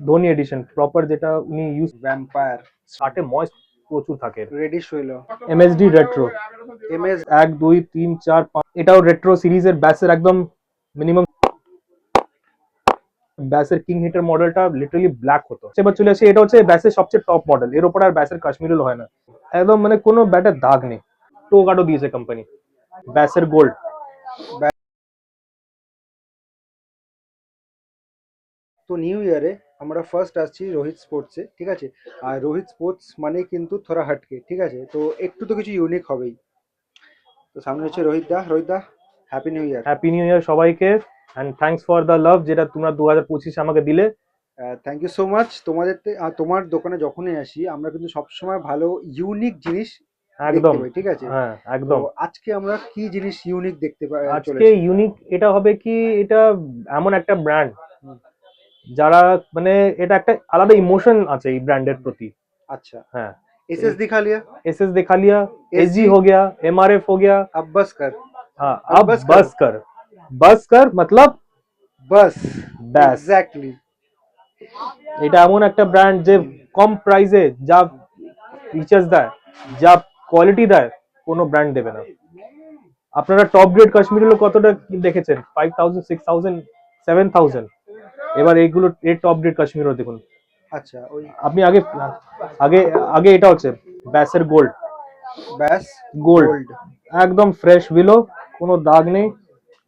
Dhoni addition proper, যেটা উনি use vampire শার্টে moist প্রচুর থাকে। রেডিশ হইলো এমএসডি রেট্রো এমএস 1 2 3 4 5, এটাও রেট্রো সিরিজের ব্যাসের একদম মিনিমাম। ব্যাসের কিং হিটার মডেলটা লিটারালি ব্ল্যাক হতো, এবার চলে আসে এটা হচ্ছে ব্যাসের সবচেয়ে টপ মডেল, এর উপর আর ব্যাসের কাশ্মীরুল হয় না, একদম মানে কোনো ব্যাটের দাগ নেই। টোগাটো দিয়েছে কোম্পানি, ব্যাসের গোল্ড। তো নিউ ইয়ারে আমরা ফার্স্ট আসছি রোহিত স্পোর্টসে, ঠিক আছে। আর রোহিত স্পোর্টস মানে কিন্তু থোড়া হাটকে, ঠিক আছে, তো একটু তো কিছু ইউনিক হবেই। তো সামনে হচ্ছে Rohit da, happy new year. Happy new year সবাইকে, and thanks for the love যেটা তোমরা 2025 আমাকে দিলে। Thank you so much. তোমার দোকানে যখনই আসি আমরা কিন্তু সবসময় ভালো ইউনিক জিনিস দেখতে একদম, পাই, ঠিক আছে। হ্যাঁ তো একদম। আজকে আমরা কি জিনিস ইউনিক দেখতে আজকে চলেছি? ইউনিক এটা হবে কি, এটা এমন একটা ব্র্যান্ড হুম, যারা মানে এটা একটা আলাদা ইমোশন আছে এই ব্র্যান্ডের প্রতি। আচ্ছা। हाँ, एसएस दिखा लिया। एसएस दिखा लिया, एसजी एसजी हो गया, एमआरएफ हो गया। अब बस कर। हाँ, अब अब बस कर। बस कर, बस कर मतलब बस ব্যাস। এক্স্যাক্টলি। এটা এমন একটা ব্র্যান্ড যে কম প্রাইসে যা ফিচার্স দেয়, যা কোয়ালিটি দেয়, কোনো ব্র্যান্ড দেবে না। আপনারা টপ গ্রেড কাশ্মীরি লোক কতটা দেখেছেন, 5000 6000 7000, এবার এইগুলো এর টপ গ্রেড কাশ্মীরও দেখুন। আচ্ছা ওই আপনি আগে আগে আগে এটা হচ্ছে ব্যাসের গোল্ড, ব্যাস গোল্ড গোল্ড একদম ফ্রেশ উইলো, কোনো দাগ নেই।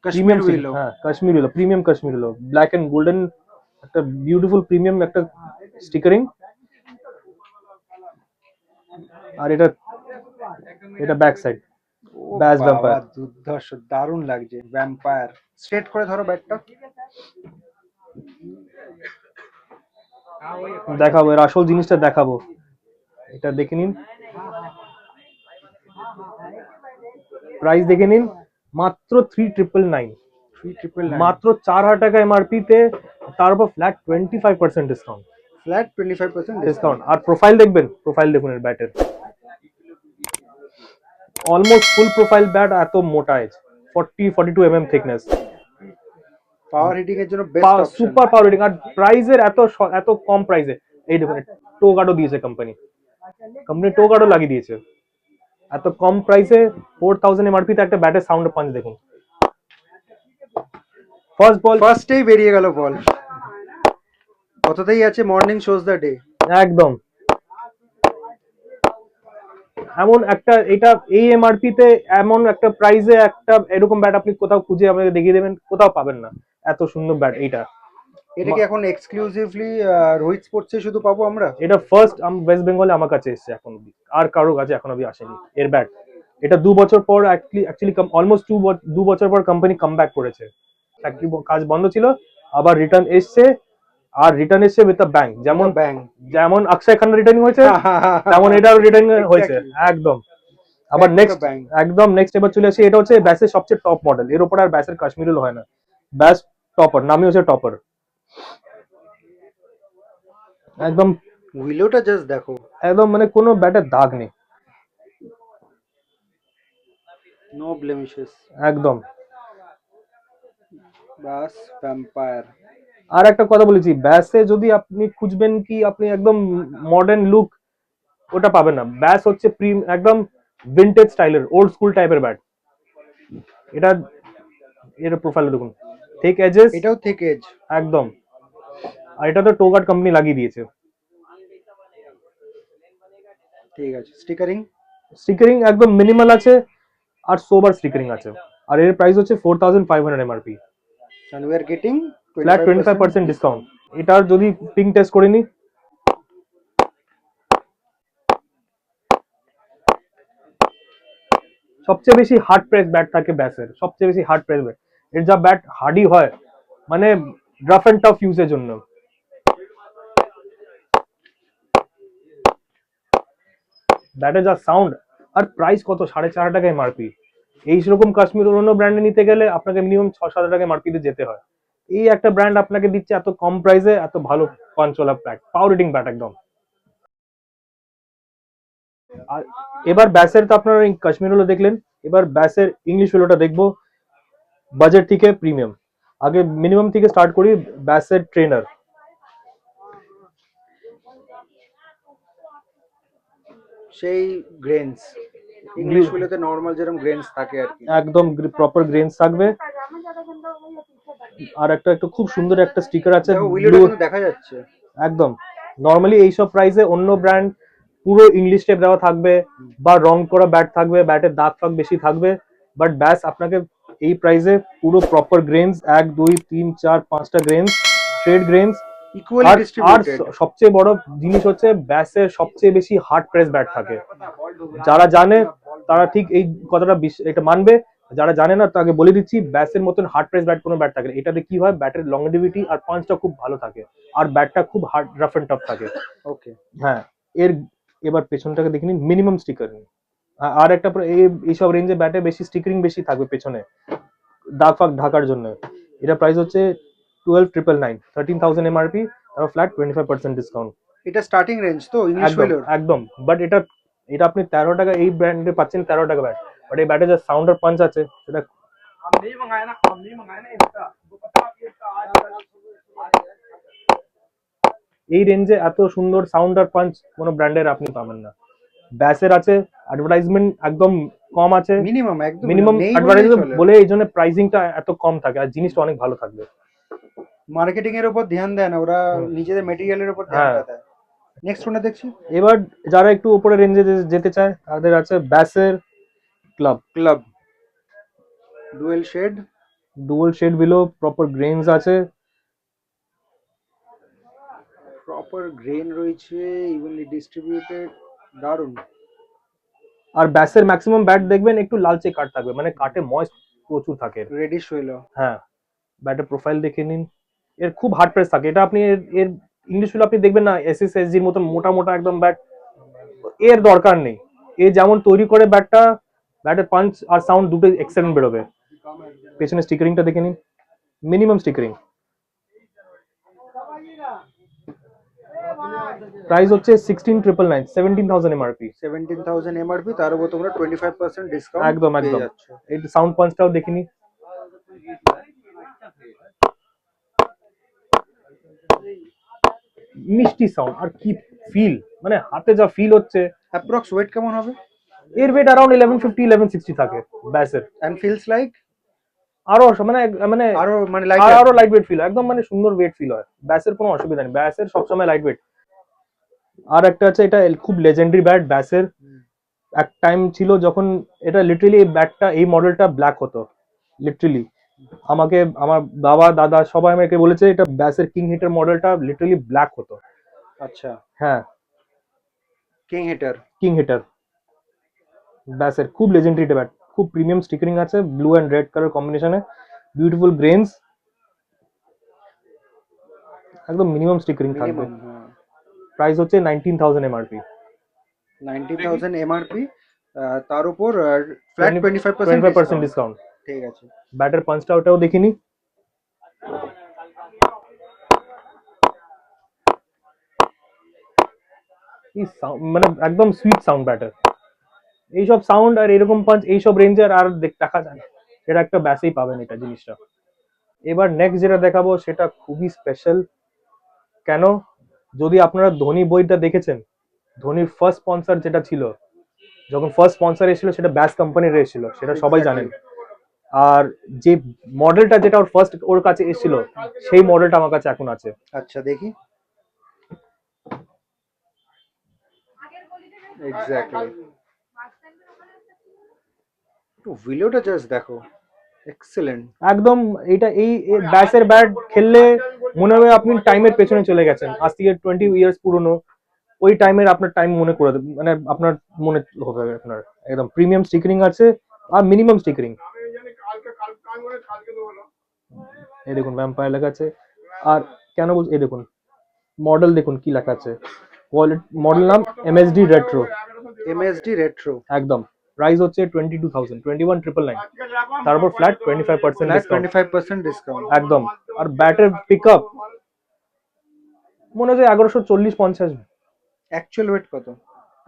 Kashmir premium silk, willow. হ্যাঁ Kashmir willow, premium Kashmir willow, black and golden, একটা বিউটিফুল প্রিমিয়াম একটা স্টিকারিং। আর এটা এটা ব্যাক সাইড, ও ব্যাস বাবা, ভ্যাম্পায়ার। দুর্ধর্ষ, দারুণ লাগছে। ভ্যাম্পায়ার স্ট্রেট করে ধরো ব্যাটটা। দেখাবো এর আসল জিনিসটা দেখাবো, এটা দেখে নিন, প্রাইস দেখে নিন, মাত্র 3999, 3999। মাত্র 4000 টাকা এমআরপি তে, তার উপর flat 25% discount. Flat 25% discount. Discount আর প্রোফাইল দেখবেন, প্রোফাইল দেখুন এর ব্যাটের, অলমোস্ট ফুল প্রোফাইল ব্যাট, এত মোটা এজ, 40 42 thickness, পাওয়ার হিটিং এর জন্য best option. Super power rating, আর প্রাইসের এত কম প্রাইসে। এই দেখুন টোগাটো দিয়েছে কোম্পানি, টোগাটো লাগিয়ে দিয়েছে এত কম প্রাইসে। 4000 এমআরপি তে একটা ব্যাটের সাউন্ড পাঞ্চ দেখুন, ফার্স্ট বল ফার্স্টেই বেরিয়ে গেল বল। কততেই আছে মর্নিং শোজ দ্য ডে। একদম। এমন একটা, এটা এই এমআরপি তে এমন একটা প্রাইসে একটা এরকম ব্যাট আপনি কোথাও খুঁজে আমাকে দেখিয়ে দেবেন, কোথাও পাবেন না এত সুন্দর ব্যাট এইটা। এটা কি এখন এক্সক্লুসিভলি রোহিত স্পোর্টসে শুধু পাবো আমরা? এটা ফার্স্ট ওয়েস্ট বেঙ্গলে আমার কাছে এসেছে এখন অব্দি, আর কারো কাছে এখন অব্দি আসেনি এর ব্যাট। এটা 2 বছর পর অ্যাকচুয়ালি অলমোস্ট 2 বছর পর কোম্পানি কাম ব্যাক করেছে, ফ্যাক্টরি কাজ বন্ধ ছিল, আবার রিটার্ন এসছে, আর রিটার্ন এসছে উইথ আ ব্যাং। যেমন ব্যাং। যেমন অক্ষয় খান্না রিটার্নিং হয়েছে, তেমন এটাও রিটার্নিং হয়েছে একদম। আবার নেক্সট একদম নেক্সট এবার চলে আসি, এটা হচ্ছে ব্যাসের সবচেয়ে টপ মডেল, এর উপর আর ব্যাসের কাশ্মীরুল হয় না, ব্যাস টপার, নামই হচ্ছে টপার একদম। উইলোটা জাস্ট দেখো, একদম মানে কোনো ব্যাটের দাগ নেই, নো ব্লেমিশেস। একদম। বাস ভ্যাম্পায়ার। আর একটা কথা বলেছি, ব্যাসে যদি আপনি খুঁজবেন কি আপনি একদম মডার্ন লুক, ওটা পাবেন না। ব্যাস হচ্ছে একদম ভিন্টেজ স্টাইলের, ওল্ড স্কুল টাইপের ব্যাট। এটা এর প্রোফাইলে দেখুন, থিক এজেস, এটাও থেকে এজ একদম। আর এটা তো টোগাট কোম্পানি লাগিয়ে দিয়েছে। ঠিক আছে। স্টিকারিং স্টিকারিং একদম মিনিমাল আছে, আর সোবার স্টিকারিং আছে, আর এর প্রাইস হচ্ছে 4500 MRP, and we are getting flat 25% 25% discount. এটার যদি পিং টেস্ট করে নি, সবচেয়ে বেশি হার্ড প্রেস ব্যাট থাকে ব্যাসের, সবচেয়ে বেশি হার্ড প্রেস ব্যাট, এর যা ব্যাট হার্ডি হয়, মানে রাফ এন্ড টাফ ইউজের জন্য। ব্যাটের যা সাউন্ড, আর প্রাইস কত, 4500 টাকা এমআরপি। এইরকম কাশ্মীর অন্য ব্র্যান্ডে নিতে গেলে আপনাকে মিনিমাম 6-7 টাকা এমআরপি তে যেতে হয়, এই একটা ব্র্যান্ড আপনাকে দিচ্ছে এত কম প্রাইসে এত ভালো পাঞ্চওয়ালা ব্যাট, পাওয়ার রেটিং ব্যাট একদম। আর এবার ব্যাসের তো আপনারা কাশ্মীর হলো দেখলেন, এবার ব্যাসের ইংলিশ হলোটা দেখবো, বাজেট থেকে প্রিমিয়াম। আগে মিনিমাম থেকে স্টার্ট করি, ব্যাসের ট্রেনার, সেই গ্রেনস ইংলিশ গুলোতে নর্মাল যেরকম গ্রেনস থাকে আর কি। একদম প্রপার গ্রেনস থাকবে। আর একটা একটু খুব সুন্দর একটা স্টিকার আছে দেখো উইলোটা ব্লু, কিন্তু দেখা যাচ্ছে। একদম। নর্মালি এইসব প্রাইসে অন্য ব্র্যান্ড পুরো ইংলিশ টেপ দেওয়া থাকবে বা রং করা ব্যাট থাকবে, ব্যাটের দাগ ফাগ বেশি থাকবে, বাট ব্যাস আপনাকে এই প্রাইসে পুরো প্রপার গ্রেনস 1 2 3 4 5টা গ্রেনস, ট্রেড গ্রেনস। ইকুয়ালি আর আর ডিস্ট্রিবিউটেড। সবচেয়ে বড় জিনিস হচ্ছে ব্যাসের সবচেয়ে বেশি হার্ড প্রেস ব্যাট থাকে। যারা জানে তারা ঠিক এই কথাটা এটা মানবে, যারা জানে না তাকে বলে দিচ্ছি, ব্যাসের মতন হার্ড প্রেস ব্যাট কোনো ব্যাট থাকে না। এটাতে কি হয়, ব্যাটের লংজিভিটি আর পাঞ্চটা খুব ভালো থাকে, আর ব্যাটটা খুব হার্ড রাফ এন্ড টাফ থাকে। ওকে। হ্যাঁ, এর এবার পেছনটাকে দেখে নিন, মিনিমাম স্টিকারিং। আর একটা এইসব রেঞ্জে ব্যাটে বেশি স্টিকারিং বেশি থাকবে পেছনে দাগ ফাগ ঢাকার জন্য। এটা প্রাইস হচ্ছে 12,999, 13,000 এমআরপি, তারপর ফ্ল্যাট 25% ডিসকাউন্ট। এটা স্টার্টিং রেঞ্জ তো ইংলিশ একদম উইলোর? একদম, বাট এটা এটা আপনি 13 টাকা এই ব্র্যান্ডে পাচ্ছেন, 13 টাকা ব্যাট। বাট এই ব্যাটে যে সাউন্ড আর পাঞ্চ আছে সেটা এই রেঞ্জে এত সুন্দর সাউন্ড আর পাঞ্চ কোনো ব্র্যান্ডের আপনি পাবেন না। ব্যাসের আছে, অ্যাডভার্টাইজমেন্ট একদম কম আছে, মিনিমাম একদম মিনিমাম নেই বললেই অ্যাডভার্টাইজমেন্ট চলে। বলে এই জন্য প্রাইসিংটা এত কম থাকে, আর জিনিসটা অনেক ভালো থাকবে। মার্কেটিং এর উপর ধ্যান দেয় না ওরা, নিজেদের মেটেরিয়ালের উপর ধ্যানটা দেয়। নেক্সট কোনটা দেখছি? এবার যারা একটু উপরে রেঞ্জে যেতে চায় তাদের আছে ব্যাসের club. Club dual shade below, proper grains আছে, প্রপার গ্রেন রয়েছে, ইভেনলি ডিস্ট্রিবিউটেড, দারুন। আর ব্যাসের ম্যাক্সিমাম ব্যাট দেখবেন একটু লালচে কাট থাকবে, মানে কাটে ময়েস্ট প্রচুর থাকে। রেডিশ হইলো। হ্যাঁ, ব্যাটের প্রোফাইল দেখে নিন, এর খুব হার্ড প্রেস থাকে। এটা আপনি এর ইংলিশ গুলো আপনি দেখবেন না এসএসএসজির মতন মোটা মোটা একদম ব্যাট, এর দরকার নেই। এ যেমন তৈরি করে ব্যাটটা, ব্যাটের পাঞ্চ আর সাউন্ড দুটো এক্সেলেন্ট বেরোবে। পেছনে স্টিকারিংটা দেখে নিন, মিনিমাম স্টিকারিং। প্রাইস হচ্ছে 16,999, 17,000 এমআরপি। 17,000 এমআরপি, তার উপর তোমরা 25% ডিসকাউন্ট একদম পেয়ে একদম। যাচ্ছ। এই সাউন্ড পাঞ্চটাও দেখিনি, মিষ্টি সাউন্ড আর কি ফিল, মানে হাতে যা ফিল হচ্ছে। অ্যাপ্রক্স ওয়েট কেমন হবে? এর ওয়েট अराउंड 1150 1160 থাকে ব্যাসের। এন্ড ফিলস লাইক আরো মানে মানে আরো মানে লাইট আরো লাইট ওয়েট ফিল, একদম মানে সুন্দর ওয়েট ফিল হয়। ব্যাসের কোনো অসুবিধা নেই, ব্যাসের সবসময় লাইট ওয়েট। আর একটা আছে, এটা খুব লেজেন্ডারি ব্যাট ব্যাসের। এক টাইম ছিল যখন এটা লিটারালি এই ব্যাটটা এই মডেলটা ব্ল্যাক হতো, লিটারালি আমাকে আমার বাবা দাদা সবাই আমাকে বলেছে এটা ব্যাসের কিং হিটার মডেলটা লিটারালি ব্ল্যাক হতো। আচ্ছা, হ্যাঁ, কিং হিটার ব্যাসের খুব লেজেন্ডারি ব্যাট, খুব প্রিমিয়াম স্টিকারিং আছে, ব্লু এন্ড রেড কালার কম্বিনেশনে, বিউটিফুল গ্রেনস, একদম মিনিমাম স্টিকারিং থাকবে। প্রাইস হচ্ছে 19,000 এমআরপি। 90,000 এমআরপি, তার উপর ফ্ল্যাট 25% 25% ডিসকাউন্ট। ঠিক আছে। ব্যাটার পাঞ্চটা ওটাও দেখিনি। মানে একদম সুইট সাউন্ড ব্যাটার। এইসব সাউন্ড আর এরকম পাঞ্চ এইসব রেঞ্জের আর দেখা যায় না, সেটা একটা ব্যাসেই পাবেন এটা জিনিসটা। এবার নেক্সট যেটা দেখাবো সেটা খুবই স্পেশাল। কেন, যদি আপনারা ধোনি বইটা দেখেছেন, ধোনির ফার্স্ট স্পন্সর যেটা ছিল, যখন ফার্স্ট স্পন্সর এসেছিল সেটা ব্যাস কোম্পানির এসেছিল, সেটা সবাই জানেন। আর যে মডেলটা যেটা ওর ফার্স্ট ওর কাছে এসেছিল সেই মডেলটা আমার কাছে এখন আছে। আচ্ছা দেখি, এক্স্যাক্টলি। তো ভিডিওটা জাস্ট দেখো, এক্সেলেন্ট একদম। এটা এই ব্যাসের ব্যাট খেললে মনে হবে আপনি টাইমের পেছনে চলে গেছেন, আজ থেকে 20 ইয়ার্স পুরনো ওই টাইমের আপনার টাইম মনে করে দেবে, মানে আপনার মনে হবে আপনার। একদম প্রিমিয়াম স্টিকারিং আছে আর মিনিমাম স্টিকারিং। এই দেখুন ভ্যাম্পায়ার লেখা আছে। আর কেন বলছি, এই দেখুন মডেল দেখুন কি লেখা আছে, মডেল নাম এমএসডি রেট্রো। একদম। প্রাইস হচ্ছে 22,000, 21,999, তারপর ফ্ল্যাট 25% ডিসকাউন্ট। একদম। আর ব্যাটের পিকআপ মনে হচ্ছে 1140-50। অ্যাকচুয়াল ওয়েট কত?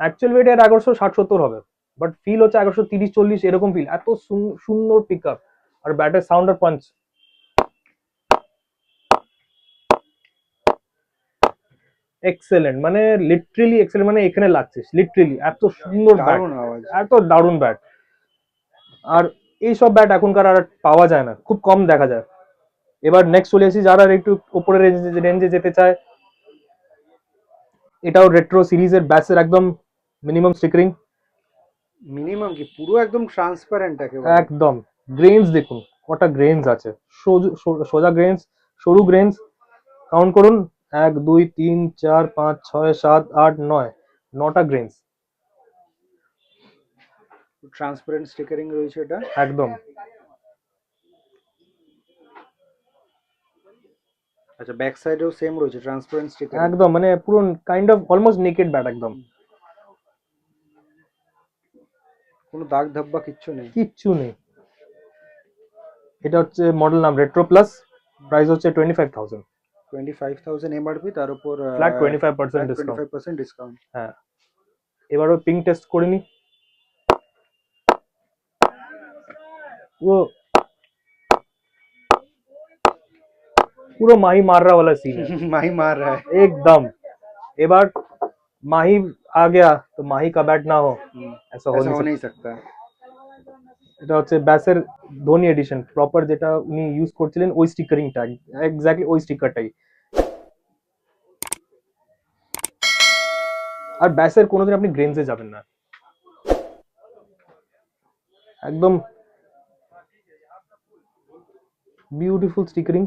অ্যাকচুয়াল ওয়েট এর 1160-70 হবে, বাট ফিল হচ্ছে 1130-40 এরকম। ফিল, এত সুন্দর পিকআপ আর ব্যাটের সাউন্ড আর পাঞ্চ। এক্সেলেন্ট, মানে লিটারেলি এক্সেলেন্ট, মানে এখানে লাগছিস লিটারেলি, এত সুন্দর ব্যাট, দারুণ আওয়াজ। এত দারুণ ব্যাট। আর এইসব ব্যাট এখনকার আর পাওয়া যায় না, খুব কম দেখা যায়। এবার নেক্সট চলে আসি যারা একটু উপরে রেঞ্জে যেতে চায়, এটাও রেট্রো সিরিজের ব্যাসের একদম মিনিমাম স্টিকারিং, মিনিমাম কি পুরো একদম ট্রান্সপারেন্ট একেবারে। একদম। গ্রেনস দেখুন কটা গ্রেনস আছে, সোজা গ্রেনস, সরু গ্রেনস, কাউন্ট করুন, 1 2 3 4 5 6 7 8 9, 9টা গ্রেনস ট্রান্সপারেন্ট স্টিকারিং রয়েছে এটা। একদম। আচ্ছা, ব্যাক সাইডেও সেম রয়েছে ট্রান্সপারেন্ট স্টিকার। একদম মানে পুরো kind of almost naked bat একদম, কোনো দাগ ধব্বা কিচ্ছু নেই। কিচ্ছু নেই। এটা হচ্ছে মডেল নাম রেট্রো প্লাস, প্রাইস হচ্ছে 25,000, 25,000 এমআরপি, তার উপর ফ্ল্যাট 25% ডিসকাউন্ট। 25% ডিসকাউন্ট। হ্যাঁ, এবারও পিং টেস্ট করে নি। वो पूरा माही मार रहा वाला सीन है माही मार रहा है एकदम। এবার মাহি आ गया तो माही का बैट ना हो, ऐसा हो ऐसा हो नहीं नहीं सकता। এটা হচ্ছে ব্যাসের ধোনি এডিশন, প্রপার যেটা উনি ইউজ করছিলেন ওই স্টিকারিংটা, এক্স্যাক্টলি ওই স্টিকারটাই। আর ব্যাসের কোনোদিন আপনি গ্রেনসে যাবেন না, একদম বিউটিফুল স্টিকারিং।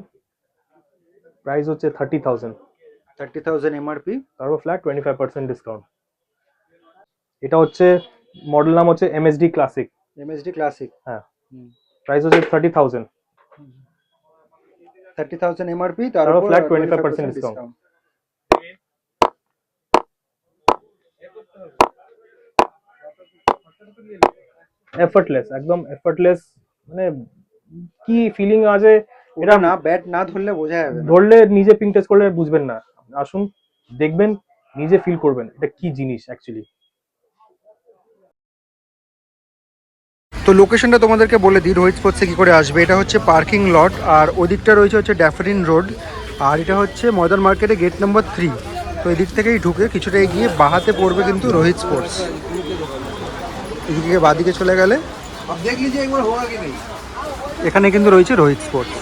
প্রাইস হচ্ছে 30,000, 30,000 এমআরপি, তারপর ফ্ল্যাট 25% ডিসকাউন্ট। এটা হচ্ছে মডেল নাম হচ্ছে এমএসডি ক্লাসিক, এমএসডি ক্লাসিক। হ্যাঁ, প্রাইস হচ্ছে 30,000, 30,000 এমআরপি, তার তারপর উপর ফ্ল্যাট 25% 25% ডিসকাউন্ট। ডিসকাউন্ট। এফর্টলেস, একদম এফর্টলেস, মানে কি ফিলিং আছে এটা এটা না ব্যাট না ধরলে বোঝা যাবে না। ধরলে, নিজে পিং টেস্ট করলে বুঝবেন না, আসুন দেখবেন, নিজে ফিল করবেন এটা কি জিনিস অ্যাকচুয়ালি। তো লোকেশনটা তোমাদেরকে বলে দিই রোহিত স্পোর্টসে কী করে আসবে। এটা হচ্ছে পার্কিং লট, আর ওই দিকটা রয়েছে হচ্ছে ড্যাফরিন রোড, আর এটা হচ্ছে মডার্ন মার্কেটে গেট নাম্বার 3। তো এই দিক থেকেই ঢুকে কিছুটা এগিয়ে বাহাতে পড়বে কিন্তু রোহিত স্পোর্টস। এদিকে বাদিকে চলে গেলে अब देख लीजिए एक बार होगा कि नहीं। এখানে কিন্তু রয়েছে রোহিত স্পোর্টস।